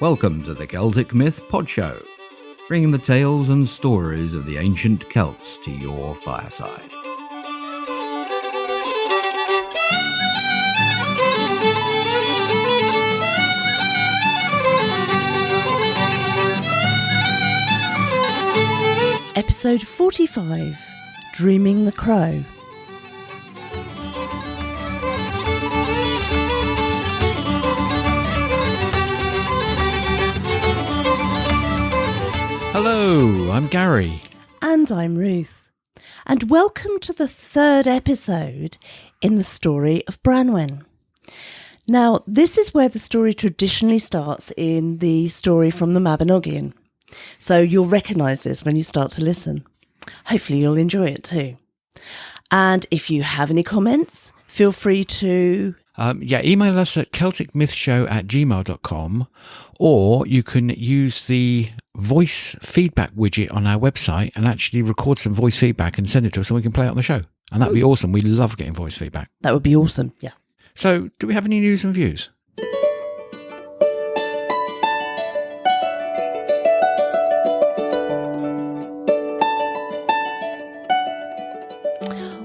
Welcome to the Celtic Myth Podshow, bringing the tales and stories of the ancient Celts to your fireside. Episode 45, Dreaming the Crow. Hello, I'm Gary. And I'm Ruth. And welcome to the third episode in the story of Branwen. Now, this is where the story traditionally starts in the story from the Mabinogi. So you'll recognise this when you start to listen. Hopefully you'll enjoy it too. And if you have any comments, feel free to... email us at celticmythshow@gmail.com, or you can use the voice feedback widget on our website and actually record some voice feedback and send it to us and we can play it on the show. And that would be awesome. We love getting voice feedback. That would be awesome, yeah. So, do we have any news and views?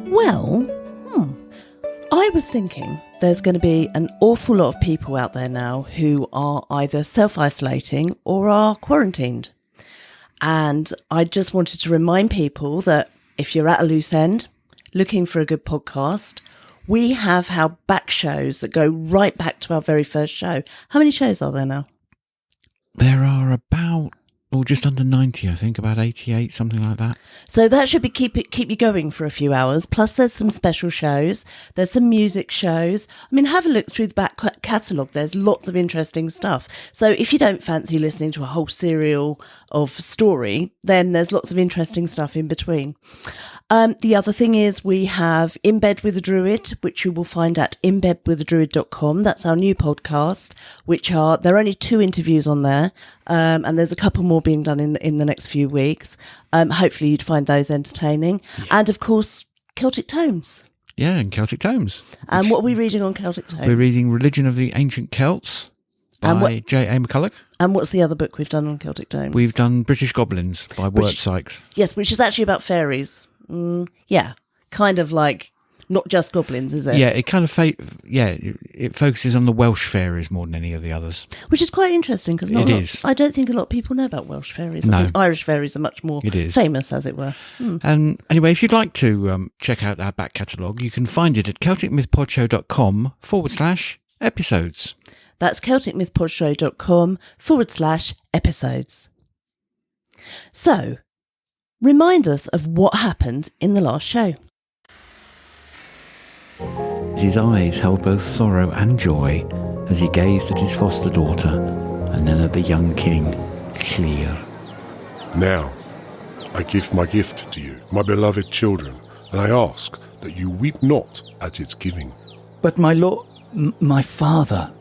Well, I was thinking there's going to be an awful lot of people out there now who are either self-isolating or are quarantined. And I just wanted to remind people that if you're at a loose end, looking for a good podcast, we have our back shows that go right back to our very first show. How many shows are there now? There are about, just under 90, I think, about 88, something like that. So that should be keep you going for a few hours. Plus there's some special shows. There's some music shows. I mean, have a look through the back catalogue. There's lots of interesting stuff. So if you don't fancy listening to a whole serial of story, then there's lots of interesting stuff in between. The other thing is we have In Bed with a Druid, which you will find at inbedwithadruid.com. That's our new podcast, there are only 2 interviews on there, and there's a couple more being done in the next few weeks. Hopefully you'd find those entertaining. Yeah. And of course, Celtic Tomes. Yeah, and Celtic Tomes. And what are we reading on Celtic Tomes? We're reading Religion of the Ancient Celts by J.A. Matholwch. And what's the other book we've done on Celtic Tomes? We've done British Goblins by Wirt Sykes. Yes, which is actually about fairies. Kind of like not just goblins, is it? Yeah, it kind of it focuses on the Welsh fairies more than any of the others, which is quite interesting because I don't think a lot of people know about Welsh fairies. No. I think Irish fairies are much more famous, as it were. And anyway, if you'd like to check out our back catalogue, you can find it at celticmythpodshow.com/episodes. That's celticmythpodshow.com/episodes. So, remind us of what happened in the last show. His eyes held both sorrow and joy as he gazed at his foster daughter and then at the young king, Clear. Now, I give my gift to you, my beloved children, and I ask that you weep not at its giving. But my lord, my father...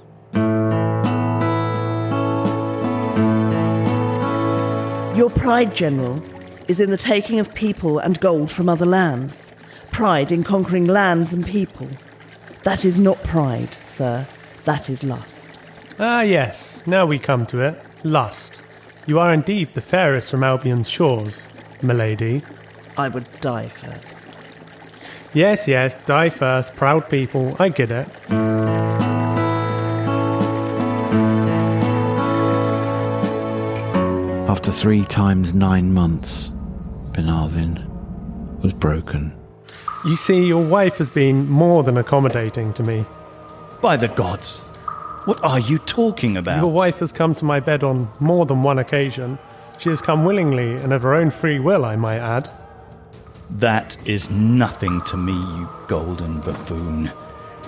Your pride, General, is in the taking of people and gold from other lands. Pride in conquering lands and people. That is not pride, sir. That is lust. Ah, yes. Now we come to it. Lust. You are indeed the fairest from Albion's shores, milady. I would die first. Yes, die first, proud people. I get it. After 3 times 9 months, Benarvin was broken. You see, your wife has been more than accommodating to me. By the gods, what are you talking about? Your wife has come to my bed on more than one occasion. She has come willingly and of her own free will, I might add. That is nothing to me, you golden buffoon.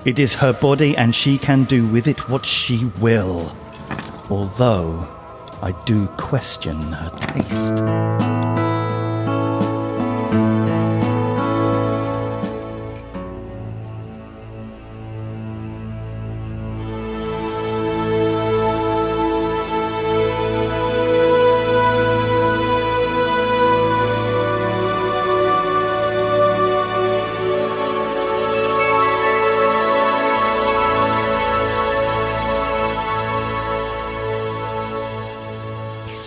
It is her body and she can do with it what she will. Although I do question her taste.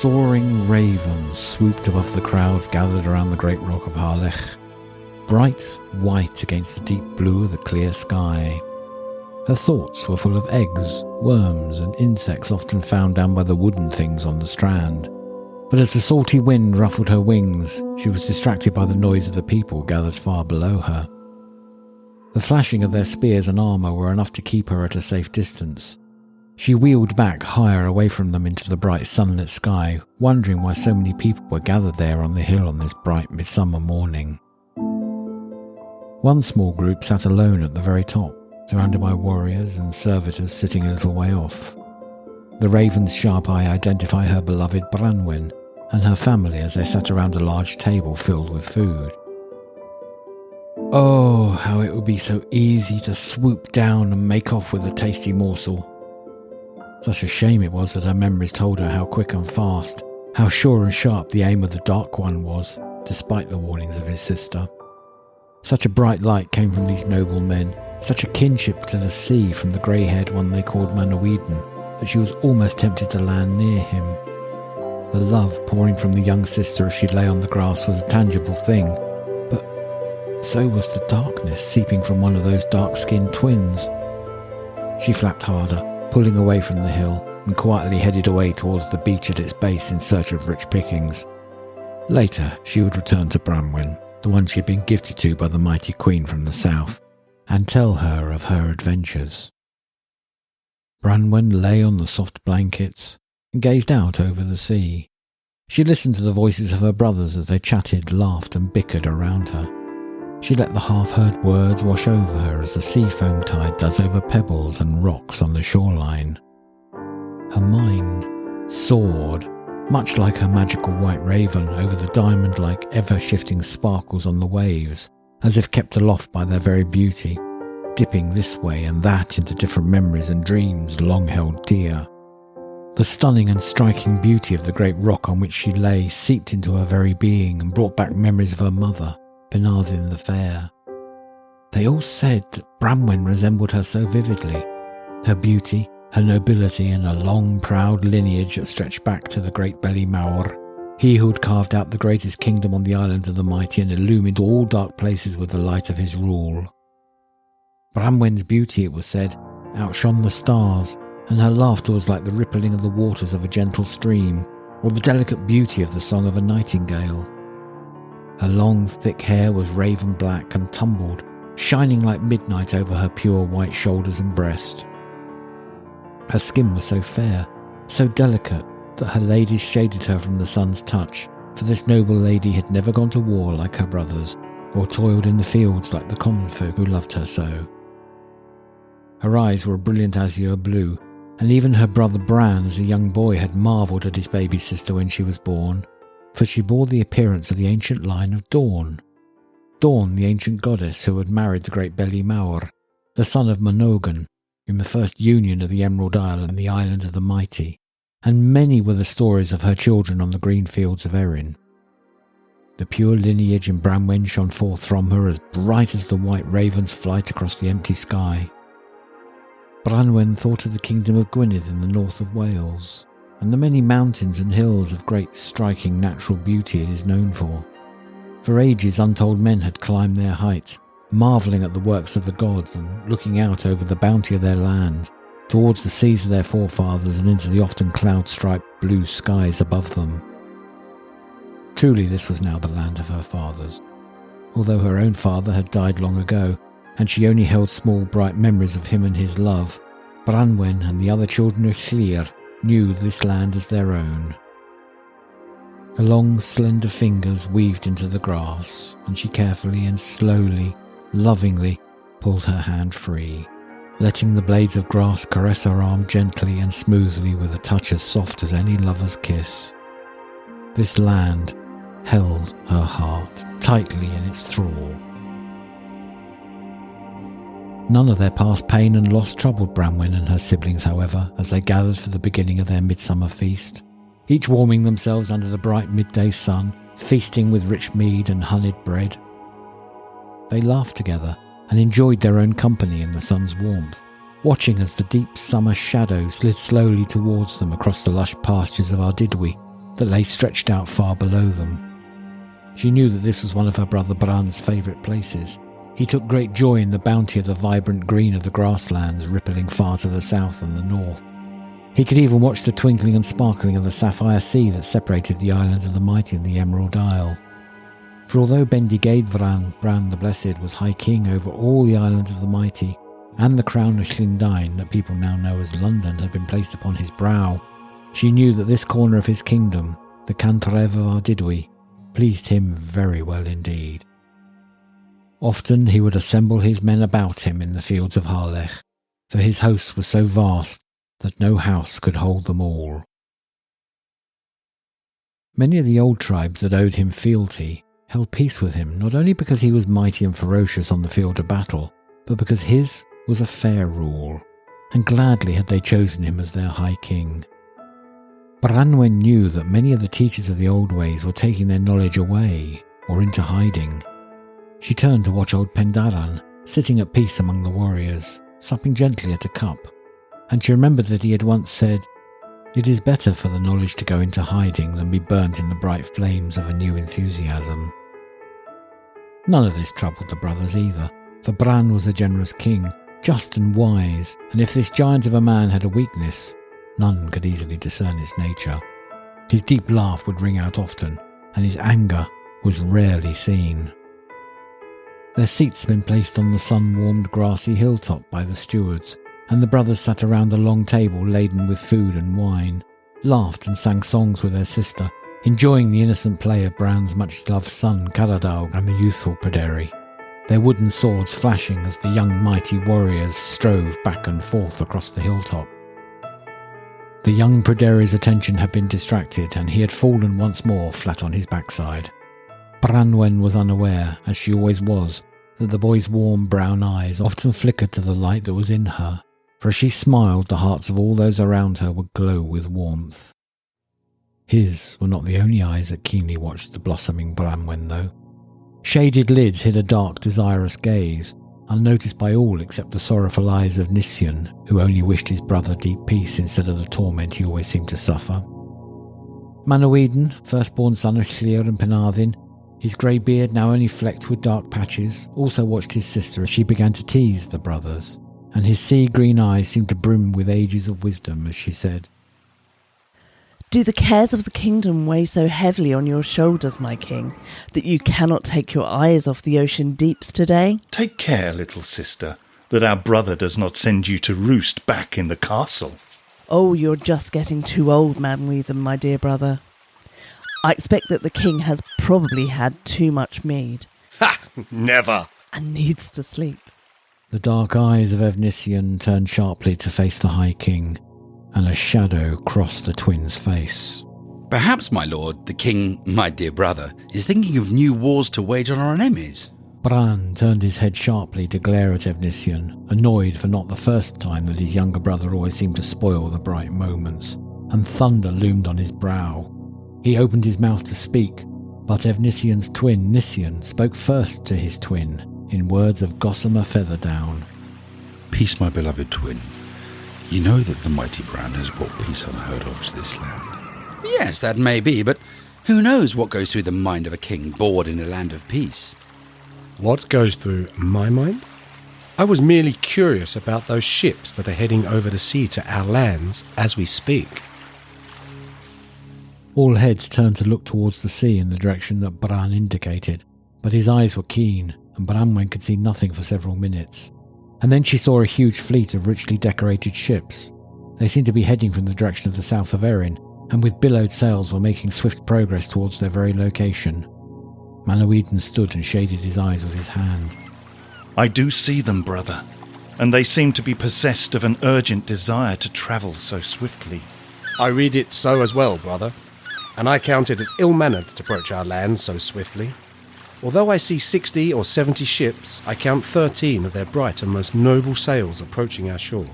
soaring raven swooped above the crowds gathered around the great rock of Harlech, bright white against the deep blue of the clear sky. Her thoughts were full of eggs, worms, and insects often found down by the wooden things on the strand. But as the salty wind ruffled her wings, she was distracted by the noise of the people gathered far below her. The flashing of their spears and armour were enough to keep her at a safe distance. She wheeled back higher away from them into the bright sunlit sky, wondering why so many people were gathered there on the hill on this bright midsummer morning. One small group sat alone at the very top, surrounded by warriors and servitors sitting a little way off. The raven's sharp eye identified her beloved Branwen and her family as they sat around a large table filled with food. Oh, how it would be so easy to swoop down and make off with a tasty morsel. Such a shame it was that her memories told her how quick and fast, how sure and sharp the aim of the Dark One was, despite the warnings of his sister. Such a bright light came from these noble men, such a kinship to the sea from the grey-haired one they called Manawydan, that she was almost tempted to land near him. The love pouring from the young sister as she lay on the grass was a tangible thing, but so was the darkness seeping from one of those dark-skinned twins. She flapped harder, pulling away from the hill, and quietly headed away towards the beach at its base in search of rich pickings. Later, she would return to Branwen, the one she had been gifted to by the mighty queen from the south, and tell her of her adventures. Branwen lay on the soft blankets and gazed out over the sea. She listened to the voices of her brothers as they chatted, laughed and bickered around her. She let the half-heard words wash over her as the sea foam tide does over pebbles and rocks on the shoreline. Her mind soared, much like her magical white raven, over the diamond-like ever-shifting sparkles on the waves, as if kept aloft by their very beauty, dipping this way and that into different memories and dreams long held dear. The stunning and striking beauty of the great rock on which she lay seeped into her very being and brought back memories of her mother, Penarthyn the Fair. They all said that Branwen resembled her so vividly. Her beauty, her nobility, and a long, proud lineage that stretched back to the great Beli Mawr, he who had carved out the greatest kingdom on the island of the mighty and illumined all dark places with the light of his rule. Branwen's beauty, it was said, outshone the stars, and her laughter was like the rippling of the waters of a gentle stream, or the delicate beauty of the song of a nightingale. Her long, thick hair was raven black and tumbled, shining like midnight over her pure white shoulders and breast. Her skin was so fair, so delicate, that her ladies shaded her from the sun's touch, for this noble lady had never gone to war like her brothers, or toiled in the fields like the common folk who loved her so. Her eyes were a brilliant azure blue, and even her brother Bran as a young boy had marvelled at his baby sister when she was born, for she bore the appearance of the ancient line of Dawn. Dawn, the ancient goddess who had married the great Beli Mawr, the son of Mabinogi, in the first union of the Emerald Isle and the Island of the Mighty, and many were the stories of her children on the green fields of Erin. The pure lineage in Branwen shone forth from her as bright as the white raven's flight across the empty sky. Branwen thought of the kingdom of Gwynedd in the north of Wales, and the many mountains and hills of great striking natural beauty it is known for. For ages untold men had climbed their heights, marvelling at the works of the gods and looking out over the bounty of their land, towards the seas of their forefathers and into the often cloud-striped blue skies above them. Truly this was now the land of her fathers, although her own father had died long ago, and she only held small bright memories of him and his love. Branwen and the other children of Llŷr knew this land as their own. The long slender fingers weaved into the grass, and she carefully and slowly, lovingly, pulled her hand free, letting the blades of grass caress her arm gently and smoothly with a touch as soft as any lover's kiss. This land held her heart tightly in its thrall. None of their past pain and loss troubled Branwen and her siblings, however, as they gathered for the beginning of their midsummer feast, each warming themselves under the bright midday sun, feasting with rich mead and honeyed bread. They laughed together and enjoyed their own company in the sun's warmth, watching as the deep summer shadow slid slowly towards them across the lush pastures of Ardidwy, that lay stretched out far below them. She knew that this was one of her brother Bran's favourite places. He took great joy in the bounty of the vibrant green of the grasslands rippling far to the south and the north. He could even watch the twinkling and sparkling of the sapphire sea that separated the Islands of the Mighty and the Emerald Isle. For although Bendigeidfran, Bran the Blessed, was High King over all the Islands of the Mighty, and the crown of Llundain that people now know as London had been placed upon his brow, she knew that this corner of his kingdom, the Cantref of Ardudwy, pleased him very well indeed. Often he would assemble his men about him in the fields of Harlech, for his host was so vast that no house could hold them all. Many of the old tribes that owed him fealty held peace with him, not only because he was mighty and ferocious on the field of battle, but because his was a fair rule, and gladly had they chosen him as their High King. Branwen knew that many of the teachers of the old ways were taking their knowledge away, or into hiding. She turned to watch old Pendaran, sitting at peace among the warriors, supping gently at a cup, and she remembered that he had once said, "It is better for the knowledge to go into hiding than be burnt in the bright flames of a new enthusiasm." None of this troubled the brothers either, for Bran was a generous king, just and wise, and if this giant of a man had a weakness, none could easily discern its nature. His deep laugh would ring out often, and his anger was rarely seen. Their seats had been placed on the sun-warmed grassy hilltop by the stewards, and the brothers sat around a long table laden with food and wine, laughed and sang songs with their sister, enjoying the innocent play of Bran's much-loved son Caradog and the youthful Pryderi, their wooden swords flashing as the young mighty warriors strove back and forth across the hilltop. The young Pryderi's attention had been distracted, and he had fallen once more flat on his backside. Branwen was unaware, as she always was, that the boy's warm brown eyes often flickered to the light that was in her, for as she smiled the hearts of all those around her would glow with warmth. His were not the only eyes that keenly watched the blossoming Branwen, though. Shaded lids hid a dark, desirous gaze, unnoticed by all except the sorrowful eyes of Nisien, who only wished his brother deep peace instead of the torment he always seemed to suffer. Manawydan, firstborn son of Llyr and Penarddin, his grey beard now only flecked with dark patches, also watched his sister as she began to tease the brothers, and his sea-green eyes seemed to brim with ages of wisdom as she said, "Do the cares of the kingdom weigh so heavily on your shoulders, my king, that you cannot take your eyes off the ocean deeps today?" Take care, little sister, that our brother does not send you to roost back in the castle. "Oh, you're just getting too old, Mabinogi, my dear brother. I expect that the king has probably had too much mead." "Ha! Never!" "And needs to sleep." The dark eyes of Evnisian turned sharply to face the High King, and a shadow crossed the twin's face. "Perhaps, my lord, the king, my dear brother, is thinking of new wars to wage on our enemies." Bran turned his head sharply to glare at Evnisian, annoyed for not the first time that his younger brother always seemed to spoil the bright moments, and thunder loomed on his brow. He opened his mouth to speak, but Evnisian's twin, Nisien, spoke first to his twin, in words of gossamer featherdown. "Peace, my beloved twin. You know that the mighty Bran has brought peace unheard of to this land." "Yes, that may be, but who knows what goes through the mind of a king bored in a land of peace?" What goes through my mind? I was merely curious about those ships that are heading over the sea to our lands as we speak. All heads turned to look towards the sea in the direction that Bran indicated, but his eyes were keen, and Branwen could see nothing for several minutes. And then she saw a huge fleet of richly decorated ships. They seemed to be heading from the direction of the south of Erin, and with billowed sails were making swift progress towards their very location. Manawydan stood and shaded his eyes with his hand. "I do see them, brother, and they seem to be possessed of an urgent desire to travel so swiftly." I read it so as well, brother, and I count it as ill-mannered to approach our land so swiftly. Although I see 60 or 70 ships, I count 13 of their bright and most noble sails approaching our shore.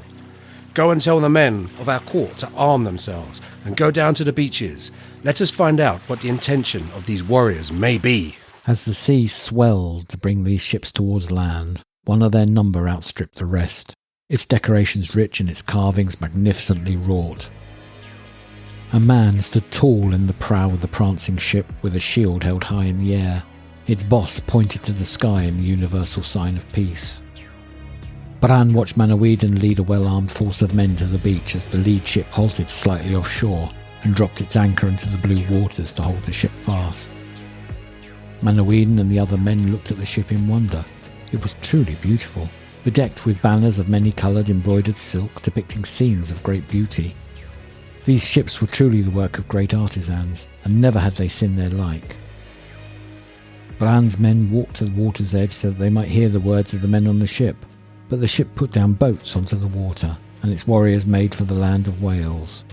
Go and tell the men of our court to arm themselves and go down to the beaches. Let us find out what the intention of these warriors may be." As the sea swelled to bring these ships towards land, one of their number outstripped the rest, its decorations rich and its carvings magnificently wrought. A man stood tall in the prow of the prancing ship with a shield held high in the air. Its boss pointed to the sky in the universal sign of peace. Bran watched Manawydan lead a well-armed force of men to the beach as the lead ship halted slightly offshore and dropped its anchor into the blue waters to hold the ship fast. Manawydan and the other men looked at the ship in wonder. It was truly beautiful, bedecked with banners of many-coloured embroidered silk depicting scenes of great beauty. These ships were truly the work of great artisans, and never had they seen their like. Bran's men walked to the water's edge so that they might hear the words of the men on the ship, but the ship put down boats onto the water, and its warriors made for the land of Wales.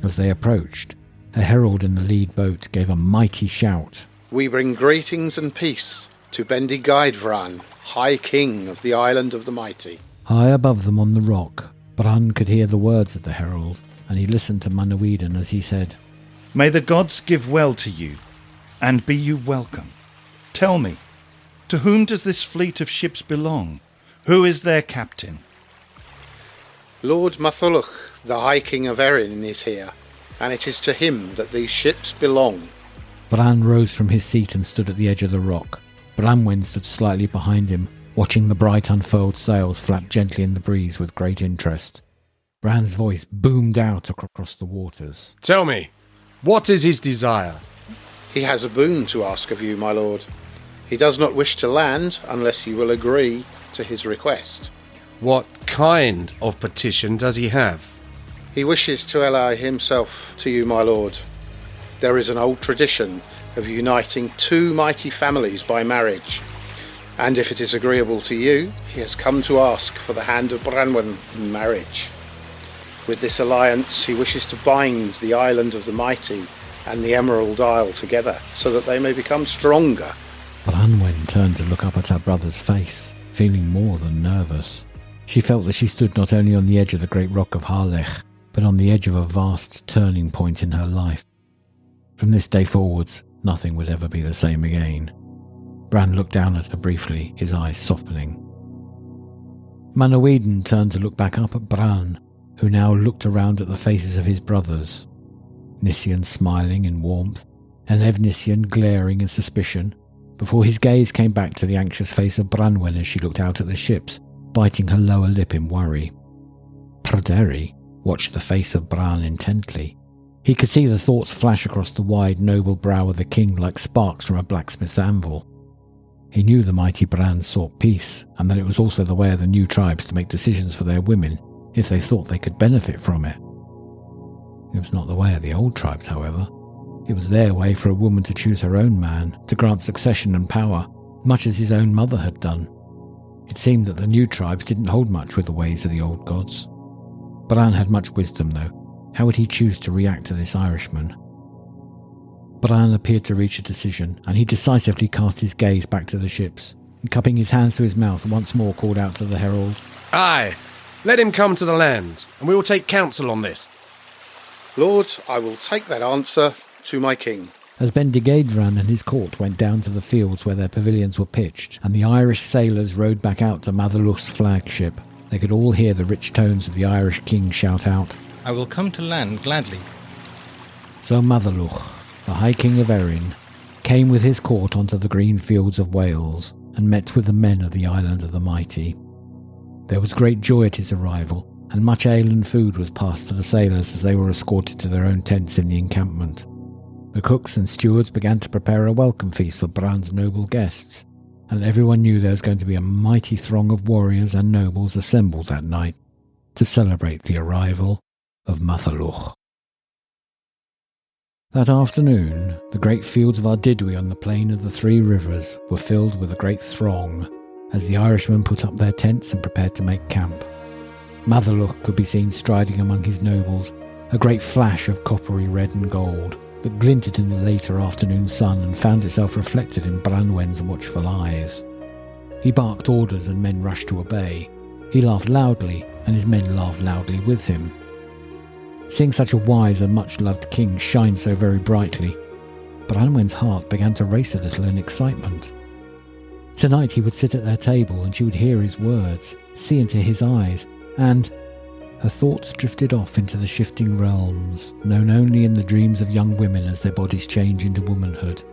As they approached, a herald in the lead boat gave a mighty shout. "We bring greetings and peace to Bendigeid Bran, High King of the Island of the Mighty." High above them on the rock, Bran could hear the words of the herald, and he listened to Manawydan as he said, "May the gods give well to you, and be you welcome. Tell me, to whom does this fleet of ships belong? Who is their captain?" "Lord Matholwch, the High King of Erin, is here, and it is to him that these ships belong." Bran rose from his seat and stood at the edge of the rock. Branwen stood slightly behind him, watching the bright unfurled sails flap gently in the breeze with great interest. Bran's voice boomed out across the waters. "Tell me, what is his desire?" "He has a boon to ask of you, my lord. He does not wish to land unless you will agree to his request." "What kind of petition does he have?" "He wishes to ally himself to you, my lord. There is an old tradition of uniting two mighty families by marriage, and if it is agreeable to you, he has come to ask for the hand of Branwen in marriage. With this alliance, he wishes to bind the Island of the Mighty and the Emerald Isle together, so that they may become stronger." Branwen turned to look up at her brother's face, feeling more than nervous. She felt that she stood not only on the edge of the great rock of Harlech, but on the edge of a vast turning point in her life. From this day forwards, nothing would ever be the same again. Bran looked down at her briefly, his eyes softening. Manawydan turned to look back up at Bran, who now looked around at the faces of his brothers. Nisian smiling in warmth, and Evnisian glaring in suspicion, before his gaze came back to the anxious face of Branwen as she looked out at the ships, biting her lower lip in worry. Pryderi watched the face of Bran intently. He could see the thoughts flash across the wide, noble brow of the king like sparks from a blacksmith's anvil. He knew the mighty Bran sought peace, and that it was also the way of the new tribes to make decisions for their women if they thought they could benefit from it. It was not the way of the old tribes, however. It was their way for a woman to choose her own man, to grant succession and power, much as his own mother had done. It seemed that the new tribes didn't hold much with the ways of the old gods. Bran had much wisdom, though. How would he choose to react to this Irishman? Bran appeared to reach a decision, and he decisively cast his gaze back to the ships, and cupping his hands to his mouth once more called out to the herald, "Aye, let him come to the land, and we will take counsel on this." "Lord, I will take that answer to my king." As Bendigeid and his court went down to the fields where their pavilions were pitched, and the Irish sailors rowed back out to Matholwch's flagship, they could all hear the rich tones of the Irish king shout out, "I will come to land gladly." So Matholwch, the High King of Erin, came with his court onto the green fields of Wales and met with the men of the Island of the Mighty. There was great joy at his arrival, and much ale and food was passed to the sailors as they were escorted to their own tents in the encampment. The cooks and stewards began to prepare a welcome feast for Bran's noble guests, and everyone knew there was going to be a mighty throng of warriors and nobles assembled that night to celebrate the arrival of Matholwch. That afternoon, the great fields of Ardudwy on the plain of the Three Rivers were filled with a great throng as the Irishmen put up their tents and prepared to make camp. Matholwch could be seen striding among his nobles, a great flash of coppery red and gold that glinted in the later afternoon sun and found itself reflected in Branwen's watchful eyes. He barked orders and men rushed to obey. He laughed loudly and his men laughed loudly with him. Seeing such a wise and much-loved king shine so very brightly, Branwen's heart began to race a little in excitement. Tonight he would sit at their table and she would hear his words, see into his eyes, and Her thoughts drifted off into the shifting realms, known only in the dreams of young women as their bodies change into womanhood.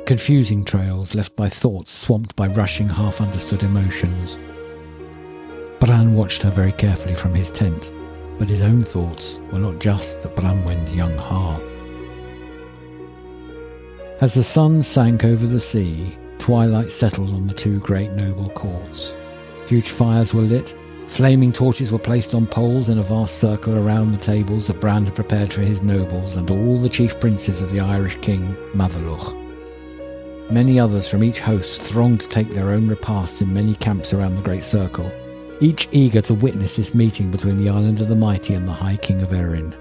Confusing trails left by thoughts swamped by rushing, half-understood emotions. Bran watched her very carefully from his tent, but his own thoughts were not just at Branwen's young heart. As the sun sank over the sea, twilight settled on the two great noble courts. Huge fires were lit, flaming torches were placed on poles in a vast circle around the tables that Bran had prepared for his nobles and all the chief princes of the Irish king, Matholwch. Many others from each host thronged to take their own repasts in many camps around the great circle, each eager to witness this meeting between the Island of the Mighty and the High King of Erin.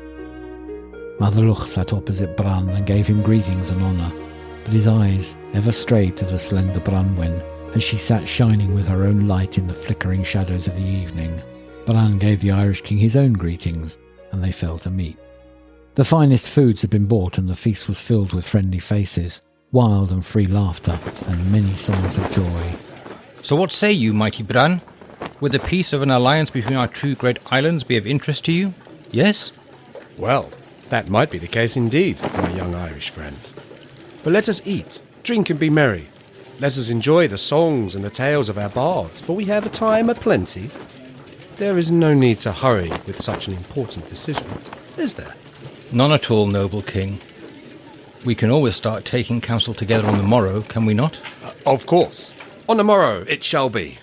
Matholwch sat opposite Bran and gave him greetings and honour, but his eyes ever strayed to the slender Branwen, as she sat shining with her own light in the flickering shadows of the evening. Bran gave the Irish king his own greetings, and they fell to meat. The finest foods had been bought, and the feast was filled with friendly faces, wild and free laughter, and many songs of joy. So what say you, mighty Bran? Would the peace of an alliance between our two great islands be of interest to you? Yes? Well, that might be the case indeed, my young Irish friend. But let us eat, drink and be merry. Let us enjoy the songs and the tales of our bards, for we have a time aplenty. There is no need to hurry with such an important decision, is there? None at all, noble king. We can always start taking counsel together on the morrow, can we not? Of course. On the morrow it shall be.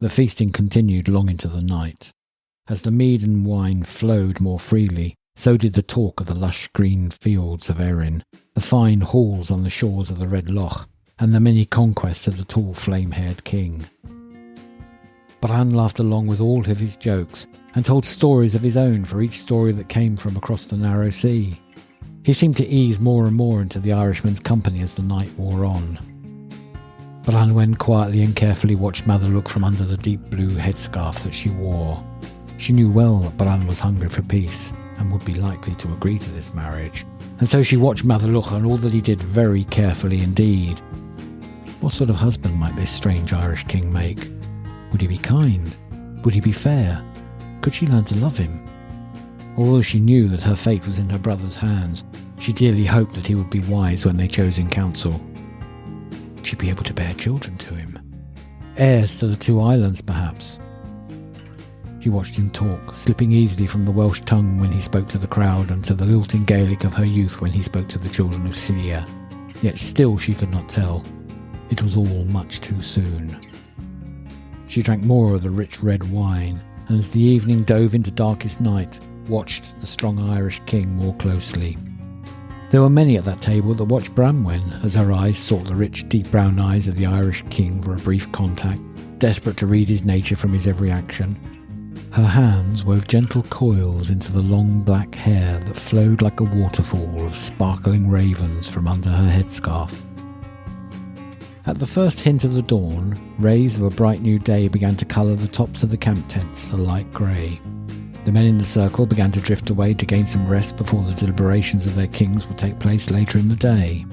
The feasting continued long into the night. As the mead and wine flowed more freely, so did the talk of the lush green fields of Erin, the fine halls on the shores of the Red Loch, and the many conquests of the tall flame-haired king. Bran laughed along with all of his jokes, and told stories of his own for each story that came from across the narrow sea. He seemed to ease more and more into the Irishman's company as the night wore on. Branwen quietly and carefully watched Matholwch from under the deep blue headscarf that she wore. She knew well that Bran was hungry for peace, and would be likely to agree to this marriage, and so she watched Matholwch and all that he did very carefully indeed. What sort of husband might this strange Irish king make? Would he be kind? Would he be fair? Could she learn to love him? Although she knew that her fate was in her brother's hands, she dearly hoped that he would be wise when they chose in council. Would she be able to bear children to him? Heirs to the two islands, perhaps? She watched him talk, slipping easily from the Welsh tongue when he spoke to the crowd and to the lilting Gaelic of her youth when he spoke to the children of Slier. Yet still she could not tell. It was all much too soon. She drank more of the rich red wine, and as the evening dove into darkest night, watched the strong Irish king more closely. There were many at that table that watched Branwen as her eyes sought the rich, deep brown eyes of the Irish king for a brief contact, desperate to read his nature from his every action. Her hands wove gentle coils into the long black hair that flowed like a waterfall of sparkling ravens from under her headscarf. At the first hint of the dawn, rays of a bright new day began to colour the tops of the camp tents a light grey. The men in the circle began to drift away to gain some rest before the deliberations of their kings would take place later in the day.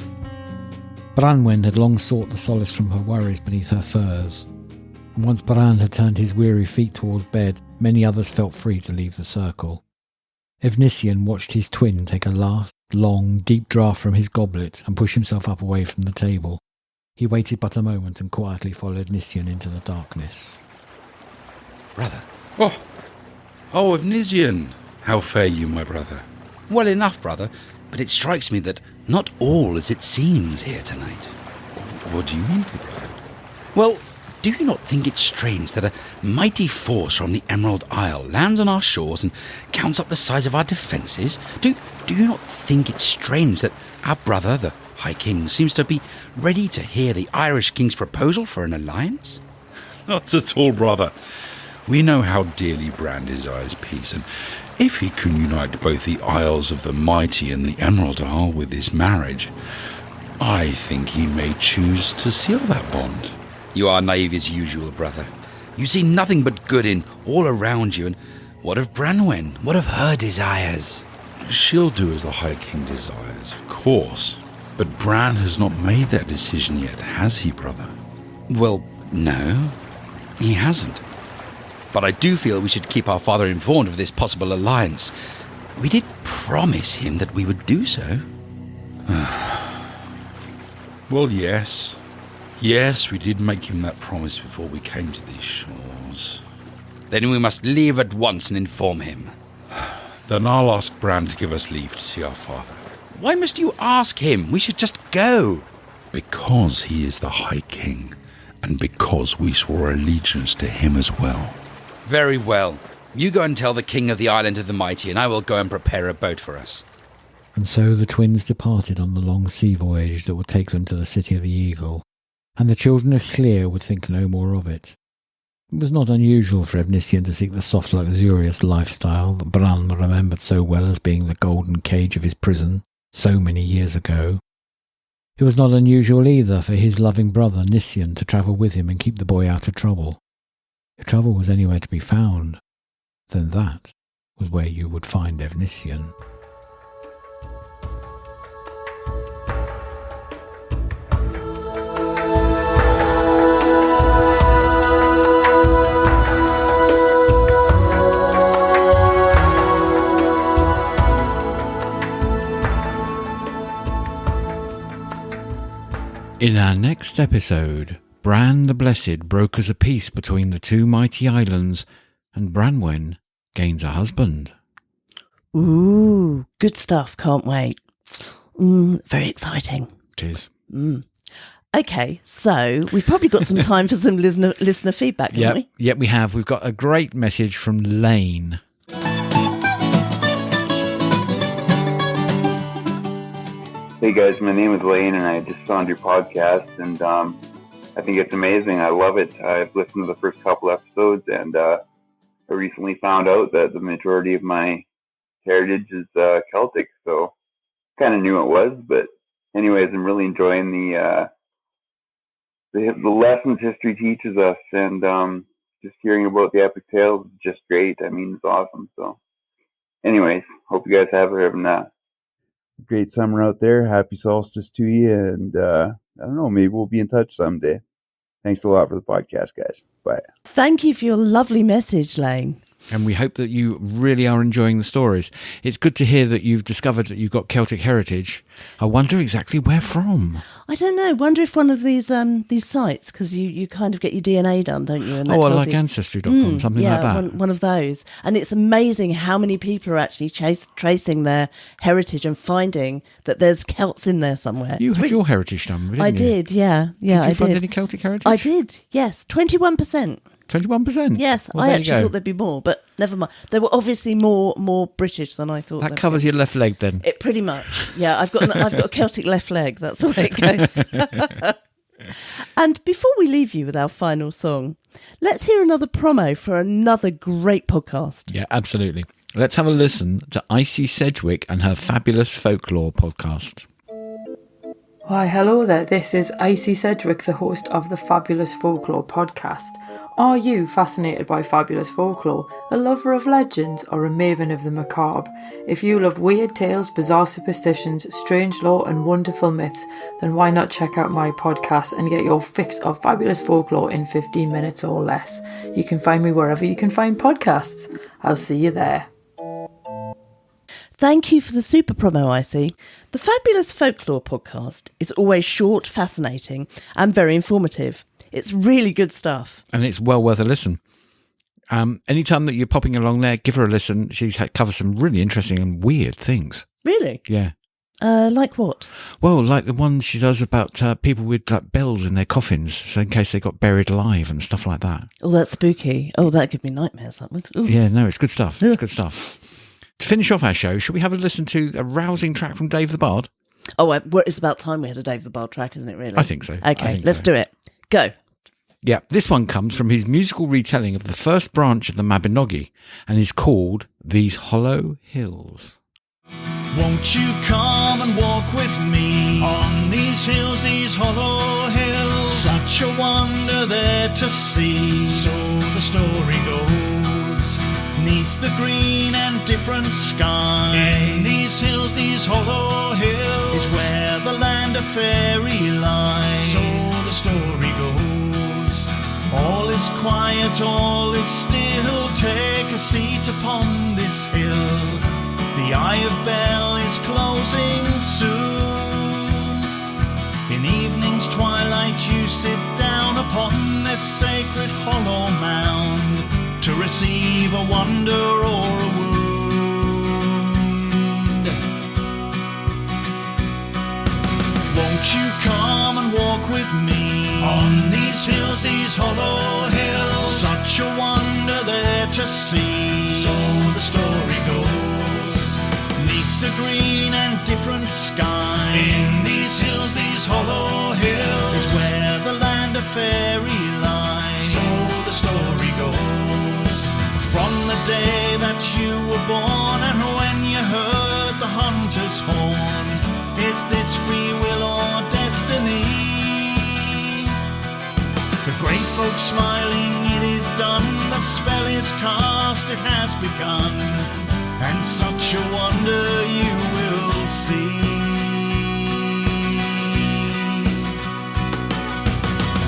Branwen had long sought the solace from her worries beneath her furs, and once Bran had turned his weary feet towards bed, many others felt free to leave the circle. Efnisien watched his twin take a last, long, deep draught from his goblet and push himself up away from the table. He waited but a moment and quietly followed Efnisien into the darkness. Brother. Oh, Efnisien. How fare you, my brother? Well enough, brother, but it strikes me that not all as it seems here tonight. What do you mean, brother? Well, do you not think it strange that a mighty force from the Emerald Isle lands on our shores and counts up the size of our defences? Do you not think it strange that our brother, the High King, seems to be ready to hear the Irish King's proposal for an alliance? Not at all, brother. We know how dearly Bran desires peace, and if he can unite both the Isles of the Mighty and the Emerald Isle with this marriage, I think he may choose to seal that bond. You are naive as usual, brother. You see nothing but good in all around you, and what of Branwen? What of her desires? She'll do as the High King desires, of course. But Bran has not made that decision yet, has he, brother? Well, no, he hasn't. But I do feel we should keep our father informed of this possible alliance. We did promise him that we would do so. Well, yes. Yes, we did make him that promise before we came to these shores. Then we must leave at once and inform him. Then I'll ask Bran to give us leave to see our father. Why must you ask him? We should just go. Because he is the High King, and because we swore allegiance to him as well. Very well. You go and tell the King of the Island of the Mighty, and I will go and prepare a boat for us. And so the twins departed on the long sea voyage that would take them to the City of the Eagle, and the children of Clear would think no more of it. It was not unusual for Efnisien to seek the soft, luxurious lifestyle that Bran remembered so well as being the golden cage of his prison so many years ago. It was not unusual either for his loving brother Nisien to travel with him and keep the boy out of trouble. If trouble was anywhere to be found, then that was where you would find Efnisien. In our next episode, Bran the Blessed brokers a peace between the two mighty islands, and Branwen gains a husband. Ooh, good stuff. Can't wait. Very exciting. It is. Okay, so we've probably got some time for some listener feedback, haven't we? Yep, we have. We've got a great message from Lane. Hey guys, my name is Lane and I just found your podcast and I think it's amazing. I love it. I've listened to the first couple episodes and I recently found out that the majority of my heritage is Celtic, so kind of knew it was, but anyways, I'm really enjoying the lessons history teaches us, and just hearing about the epic tales is just great. I mean, it's awesome. So anyways, hope you guys have a great summer out there. Happy solstice to you, and I don't know, maybe we'll be in touch someday. Thanks a lot for the podcast, guys. Bye. Thank you for your lovely message, Lane. And we hope that you really are enjoying the stories. It's good to hear that you've discovered that you've got Celtic heritage. I wonder exactly where from. I don't know. Wonder if one of these sites, because you kind of get your DNA done, don't you? And that like Ancestry.com, something like that. One of those. And it's amazing how many people are actually tracing their heritage and finding that there's Celts in there somewhere. You had your heritage done, didn't you? I did, yeah. Did you find any Celtic heritage? I did, yes. 21%. 21%? Yes, well, I actually thought there'd be more, but never mind. They were obviously more British than I thought. That covers your left leg then? It pretty much, yeah. I've got a Celtic left leg, that's the way it goes. And before we leave you with our final song, let's hear another promo for another great podcast. Yeah, absolutely. Let's have a listen to Icy Sedgwick and her fabulous Folklore podcast. Why, hello there. This is Icy Sedgwick, the host of the Fabulous Folklore podcast. Are you fascinated by fabulous folklore, a lover of legends, or a maven of the macabre? If you love weird tales, bizarre superstitions, strange lore, and wonderful myths, then why not check out my podcast and get your fix of fabulous folklore in 15 minutes or less? You can find me wherever you can find podcasts. I'll see you there. Thank you for the super promo, Icy. The Fabulous Folklore podcast is always short, fascinating, and very informative. It's really good stuff. And it's well worth a listen. Anytime that you're popping along there, give her a listen. She covers some really interesting and weird things. Really? Yeah. Like what? Well, like the one she does about people with like bells in their coffins, so in case they got buried alive and stuff like that. Oh, that's spooky. Oh, that gives me nightmares. That would. Ooh. Yeah, no, it's good stuff. It's good stuff. To finish off our show, should we have a listen to a rousing track from Dave the Bard? Oh, it's about time we had a Dave the Bard track, isn't it, really? I think so. Okay, let's do it. Go. Yeah, this one comes from his musical retelling of the first branch of the Mabinogi and is called These Hollow Hills. Won't you come and walk with me on these hills, these hollow hills? Such a wonder there to see. So the story goes, 'neath the green and different sky, in these hills, these hollow hills, is where the land of fairy lies. So the story goes, all is quiet, all is still, sacred hollow mound to receive a wonder or a wound. Won't you come and walk with me on these hills, these hollow hills? Such a wonder there to see, so the story goes. Neath the green and different sky, in these hills, these hollow hills, is where the land of fairy lies, so the story goes. From the day that you were born and when you heard the hunter's horn, is this free will or destiny? The great folk smiling, it is done, the spell is cast, it has begun, and such a wonder you will see.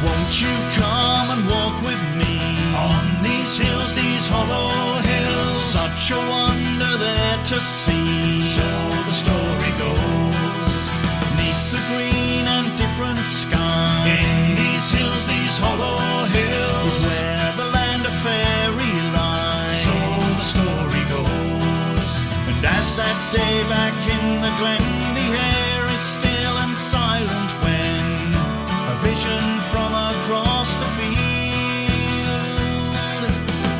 Won't you come and walk with me on these hills, these hollow hills? Such a wonder there to see, so the story goes. Neath the green and different sky, in these hills, these hollow hills, is where the land of fairy lies, so the story goes. And as that day back in the glen, the air is still and silent when a vision from across the field,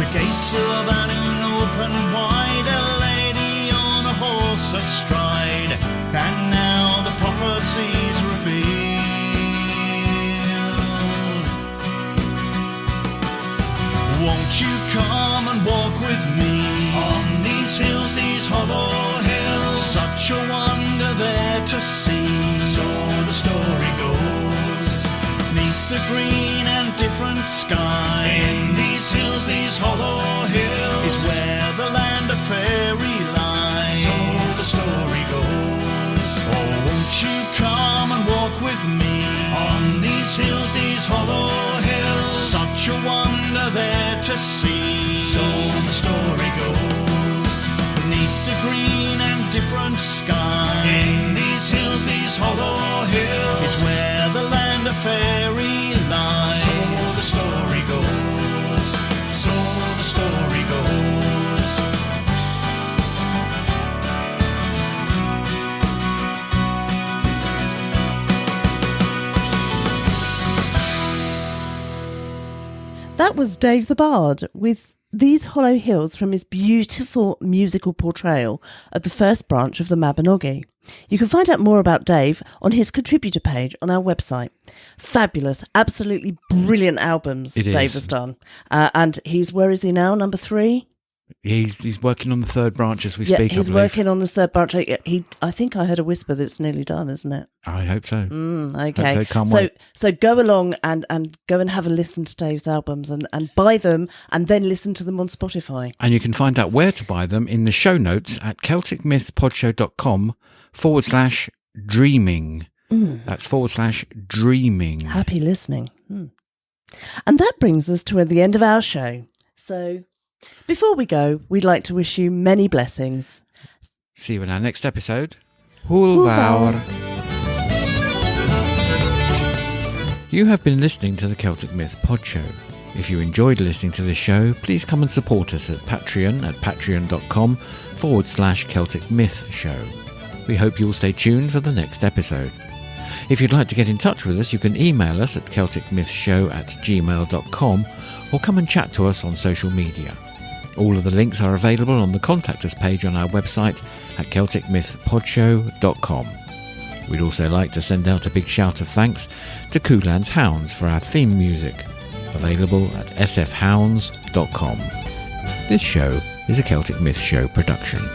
the gates of Annwn open wide, a lady on a horse astride, and now the prophecies revealed. Won't you come and walk with me on these hills, these hollow hills? Such a wonder there to see, so the story goes. Neath the green and different sky, in these hills, these hollow hills, is where the land of fairy lies, so the story goes. Oh, won't you come and walk with me on these hills, these hollow hills? Such a wonder there to see, so the story goes. Beneath the green and different sky, in these hills, these hollow hills, is where the land of fairy lies, so the story goes, so the story goes. That was Dave the Bard with These Hollow Hills from his beautiful musical portrayal of the first branch of the Mabinogi. You can find out more about Dave on his contributor page on our website. Fabulous, absolutely brilliant albums Dave has done. And where is he now? Number 3? He's working on the third branch as we speak. He's working on the third branch. I think I heard a whisper that it's nearly done, isn't it? I hope so. Okay. Hope can't wait. So go along and go and have a listen to Dave's albums and buy them and then listen to them on Spotify. And you can find out where to buy them in the show notes at celticmythpodshow.com/dreaming. That's /dreaming. Happy listening. And that brings us to the end of our show. So before we go, we'd like to wish you many blessings. See you in our next episode. Hwyl. You have been listening to the Celtic Myth Podshow. If you enjoyed listening to this show, please come and support us at Patreon at patreon.com/Celtic Myth Show. We hope you'll stay tuned for the next episode. If you'd like to get in touch with us, you can email us at celticmythshow@gmail.com or come and chat to us on social media. All of the links are available on the Contact Us page on our website at celticmythpodshow.com. We'd also like to send out a big shout of thanks to Coolan's Hounds for our theme music, available at sfhounds.com. This show is a Celtic Myth Show production.